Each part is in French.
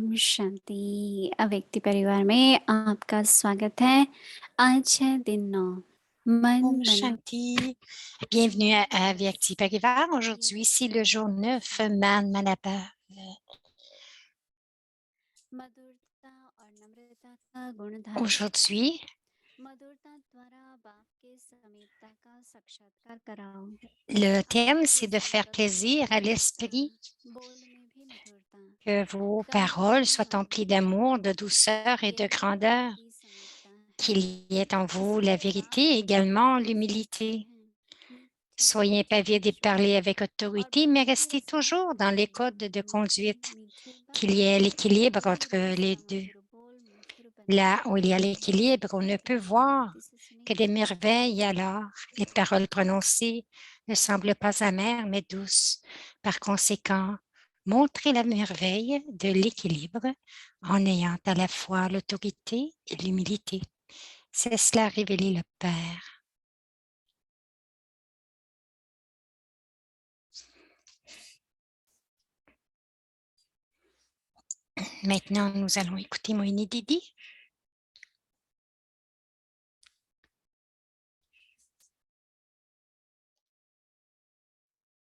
ओम शांति अव्यक्ति परिवार में आपका स्वागत है। आज है दिन 9 मन Om मना Shanti, bienvenue à Vyakti Parivar. Aujourd'hui, c'est le jour 9, Man Manapa. मधुरता और नम्रता का गुण धारण Aujourd'hui, मधुरता द्वारा बाप के समीपता का साक्षात्कार कराओ। le thème, आपके c'est de faire संकल्प में plaisir à मधुरता l'esprit, बोल में भी मधुरता que vos कर्म paroles करने soient वालों emplies में d'amour, de douceur et de यही बाप grandeur, की समीपता है। qu'il y ait en vous la इसलिए vérité बाप et जब भी également आपसे कहते l'humilité. हैं मीठे Soyez pas वचन vide de parler शुद्ध avec और autorité, mais बुद्धि के restez साथ toujours dans les बोले, codes de conduite, मीठे qu'il y बात ait l'équilibre बोले entre les दूसरा deux. मधुर बोल मधुर Là बनाए। où il y a l'équilibre, on ne peut voir शांति से que सुनिए। des merveilles alors. Les paroles prononcées ne semblent pas amères, mais douces. Par conséquent, montrez la merveille de l'équilibre en ayant à la fois l'autorité et l'humilité. C'est cela révéler le Père. Maintenant, nous allons écouter Moïni Didi.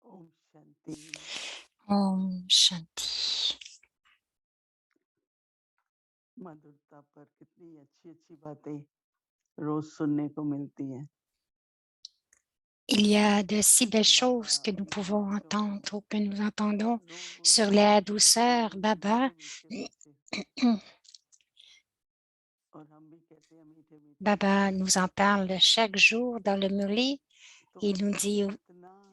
Om Shanti. Om Shanti. मधुरता पर कितनी अच्छी अच्छी बातें रोज सुनने को मिलती हैं। Il y a de si belles choses que nous pouvons entendre ou que nous entendons sur la douceur, Baba. और हम भी कहते हैं मीठे मीठे Baba nous en parle chaque jour dans le Murli. Il nous dit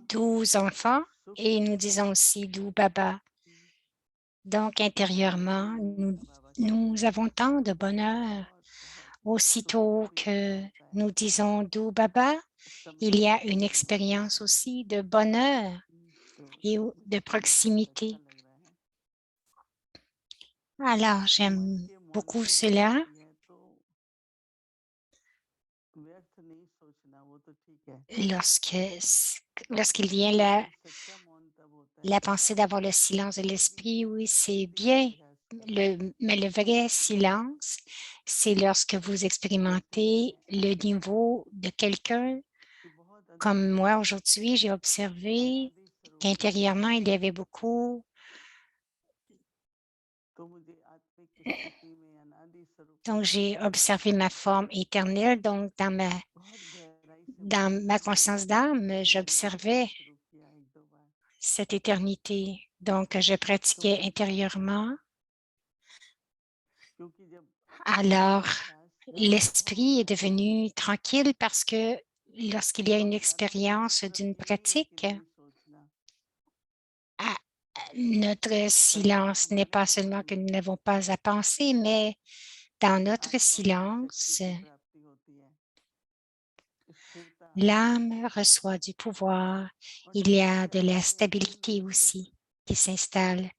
12 enfants et nous disons aussi doux Baba. Donc intérieurement, nous avons tant de bonheur. Aussitôt que nous disons doux Baba, il y a une expérience aussi de bonheur et de proximité. Alors, j'aime beaucoup cela. Lorsqu'il vient la pensée d'avoir le silence de l'esprit, oui, c'est bien. Mais le vrai silence, c'est lorsque vous expérimentez le niveau de quelqu'un. Comme moi, aujourd'hui, j'ai observé qu'intérieurement, il y avait beaucoup. Donc, j'ai observé ma forme éternelle. Donc, dans ma conscience d'âme, j'observais cette éternité. Donc, je pratiquais intérieurement. Alors, l'esprit est devenu tranquille parce que lorsqu'il y a une expérience d'une pratique, notre silence n'est pas seulement que nous n'avons pas à penser, mais dans notre silence, l'âme reçoit du pouvoir. Il y a de la stabilité aussi qui s'installe.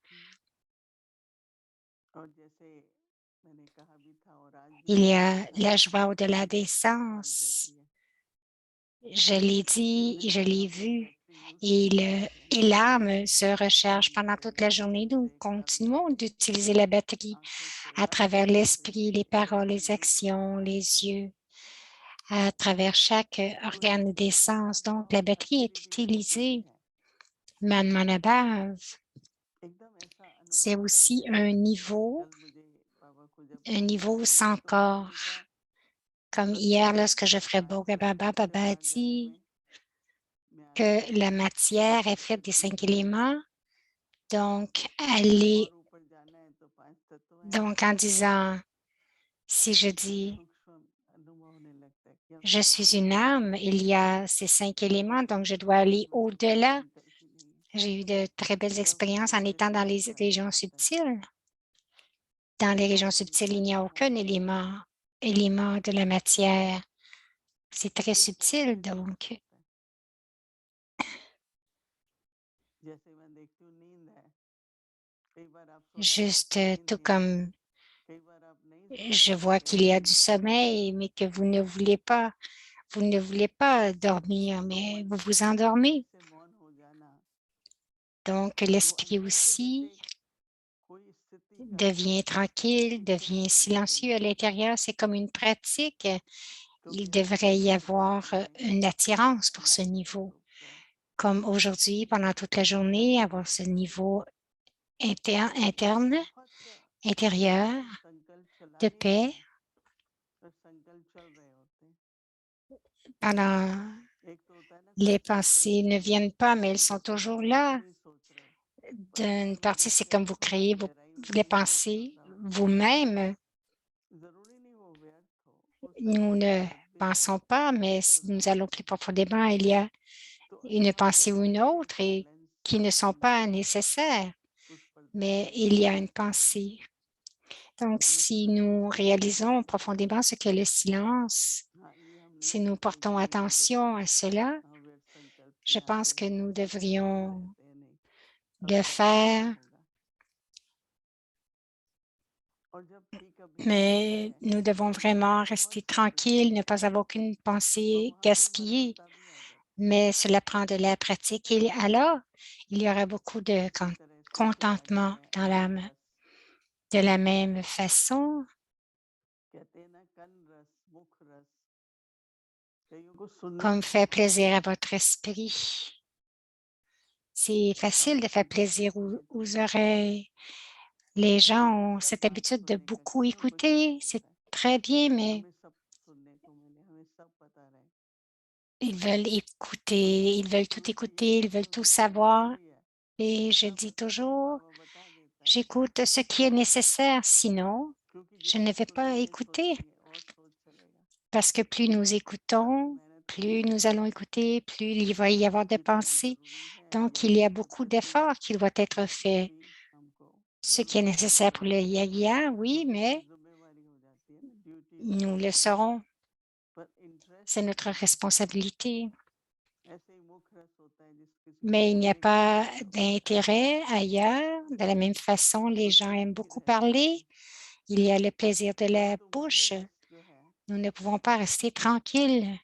Il y a la joie au-delà des sens. Je l'ai dit et je l'ai vu. Et l'âme se recharge pendant toute la journée. Nous continuons d'utiliser la batterie à travers l'esprit, les paroles, les actions, les yeux, à travers chaque organe des sens. Donc, la batterie est utilisée. Manmanabhav, c'est aussi un niveau sans corps. Comme hier, lorsque je ferai Bhoga Baba, Baba a dit que la matière est faite des 5 éléments. Donc, donc en disant, si je dis, je suis une âme, il y a ces 5 éléments, donc je dois aller au-delà. J'ai eu de très belles expériences en étant dans les régions subtiles. Dans les régions subtiles, il n'y a aucun élément de la matière. C'est très subtil, donc. Juste tout comme je vois qu'il y a du sommeil, mais que vous ne voulez pas dormir, mais vous vous endormez. Donc, l'esprit aussi devient tranquille, devient silencieux à l'intérieur. C'est comme une pratique. Il devrait y avoir une attirance pour ce niveau. Comme aujourd'hui, pendant toute la journée, avoir ce niveau interne, intérieur, de paix pendant les pensées ne viennent pas, mais elles sont toujours là. D'une partie, c'est comme vous créez les pensées vous-même. Nous ne pensons pas, mais si nous allons plus profondément, il y a une pensée ou une autre et qui ne sont pas nécessaires, mais il y a une pensée. Donc, si nous réalisons profondément ce que le silence, si nous portons attention à cela, je pense que nous devrions le faire, mais nous devons vraiment rester tranquilles, ne pas avoir aucune pensée gaspillée, mais cela prend de la pratique et alors, il y aura beaucoup de contentement dans l'âme. De la même façon, comme faire plaisir à votre esprit. C'est facile de faire plaisir aux oreilles. Les gens ont cette habitude de beaucoup écouter. C'est très bien, mais ils veulent écouter, ils veulent tout écouter, ils veulent tout savoir. Et je dis toujours, j'écoute ce qui est nécessaire, sinon, je ne vais pas écouter. Parce que plus nous écoutons, plus nous allons écouter, plus il va y avoir de pensées. Donc, il y a beaucoup d'efforts qui doivent être faits. Ce qui est nécessaire pour le yaya, oui, mais nous le saurons. C'est notre responsabilité. Mais il n'y a pas d'intérêt ailleurs. De la même façon, les gens aiment beaucoup parler. Il y a le plaisir de la bouche. Nous ne pouvons pas rester tranquilles,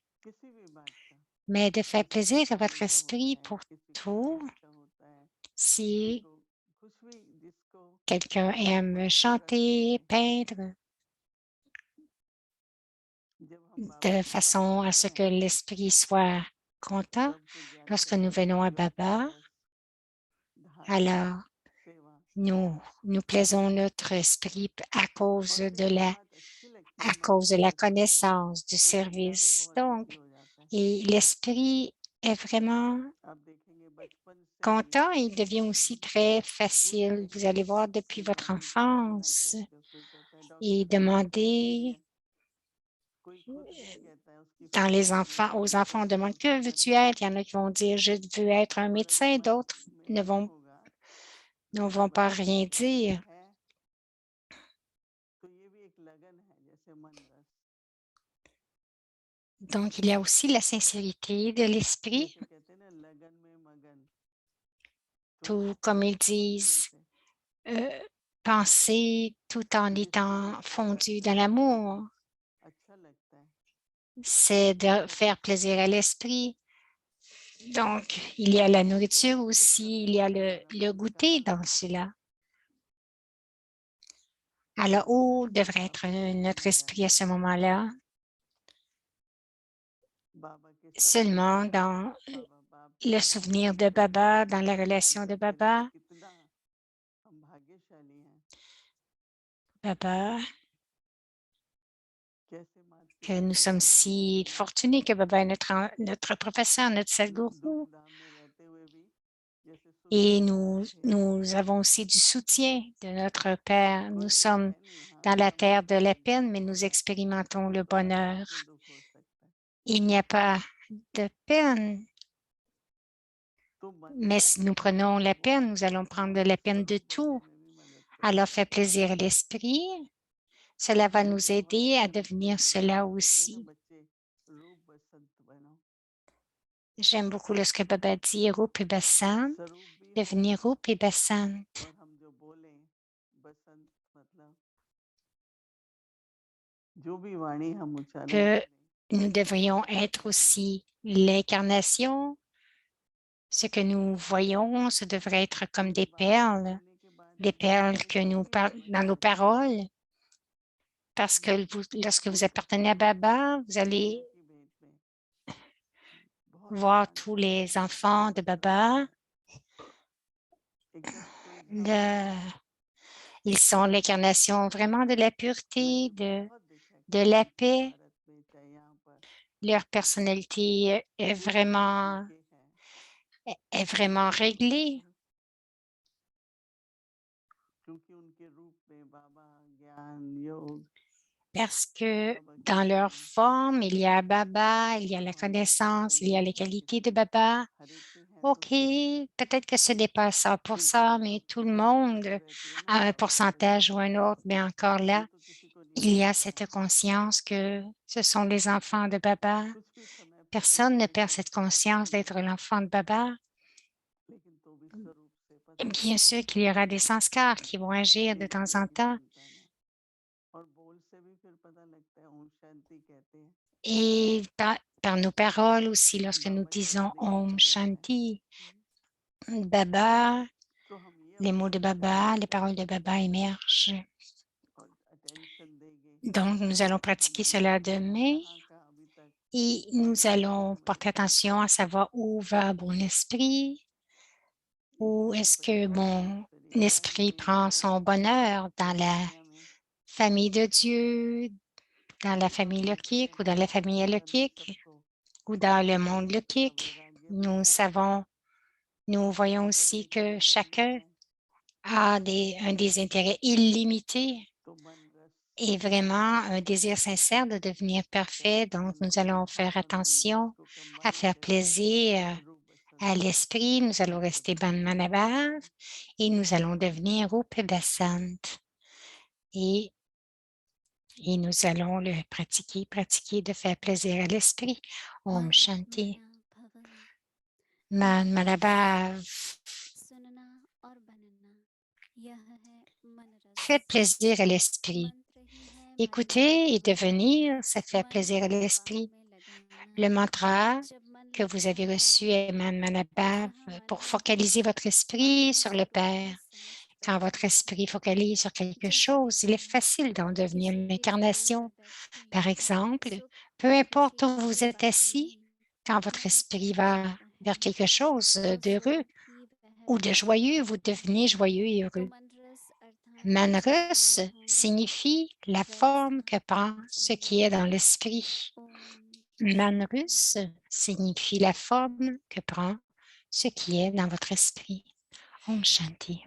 mais de faire plaisir à votre esprit pour tout. Si quelqu'un aime chanter, peindre, de façon à ce que l'esprit soit content, lorsque nous venons à Baba, alors nous plaisons notre esprit à cause de la connaissance du service. Donc, et l'esprit est vraiment content, il devient aussi très facile. Vous allez voir depuis votre enfance et demander aux enfants, on demande que veux-tu être? Il y en a qui vont dire je veux être un médecin, d'autres ne vont pas rien dire. Donc, il y a aussi la sincérité de l'esprit, tout comme ils disent, penser tout en étant fondu dans l'amour. C'est de faire plaisir à l'esprit. Donc, il y a la nourriture aussi, il y a le goûter dans cela. Alors, où devrait être notre esprit à ce moment-là? Seulement dans le souvenir de Baba, dans la relation de Baba. Baba, que nous sommes si fortunés que Baba est notre professeur, notre Sadhguru. Et nous avons aussi du soutien de notre Père. Nous sommes dans la terre de la peine, mais nous expérimentons le bonheur. Il n'y a pas de peine, mais si nous prenons la peine, nous allons prendre la peine de tout. Alors, faire plaisir à l'esprit, cela va nous aider à devenir cela aussi. J'aime beaucoup lorsque Baba dit Rup et Basant, devenir Rup et Basant. Que nous devrions être aussi l'incarnation. Ce que nous voyons, ce devrait être comme des perles. des perles que dans nos paroles, parce que lorsque vous appartenez à Baba, vous allez voir tous les enfants de Baba. Ils sont l'incarnation vraiment de la pureté, de la paix. Leur personnalité est vraiment réglée. Parce que dans leur forme, il y a Baba, il y a la connaissance, il y a les qualités de Baba. OK, peut-être que ce n'est pas 100%, mais tout le monde a un pourcentage ou un autre, mais encore là, il y a cette conscience que ce sont les enfants de Baba. Personne ne perd cette conscience d'être l'enfant de Baba. Bien sûr qu'il y aura des sanskars qui vont agir de temps en temps. Et par nos paroles aussi, lorsque nous disons Om Shanti, Baba, les mots de Baba, les paroles de Baba émergent. Donc, nous allons pratiquer cela demain et nous allons porter attention à savoir où va mon esprit, où est-ce que mon esprit prend son bonheur dans la famille de Dieu, dans la famille Lokik ou dans la famille Alokik ou dans le monde Lokik. Nous voyons aussi que chacun a un des intérêts illimités et vraiment un désir sincère de devenir parfait. Donc, nous allons faire attention à faire plaisir à l'esprit. Nous allons rester Manmanavar et nous allons devenir Upabasant. Et nous allons le pratiquer de faire plaisir à l'esprit. Om Shanti. Manmanavar. Faites plaisir à l'esprit. Écouter et devenir, ça fait plaisir à l'esprit. Le mantra que vous avez reçu est Manmanavar pour focaliser votre esprit sur le Père. Quand votre esprit focalise sur quelque chose, il est facile d'en devenir l'incarnation. Par exemple, peu importe où vous êtes assis, quand votre esprit va vers quelque chose d'heureux ou de joyeux, vous devenez joyeux et heureux. Manrus signifie la forme que prend ce qui est dans l'esprit. Manrus signifie la forme que prend ce qui est dans votre esprit. Om Shanti.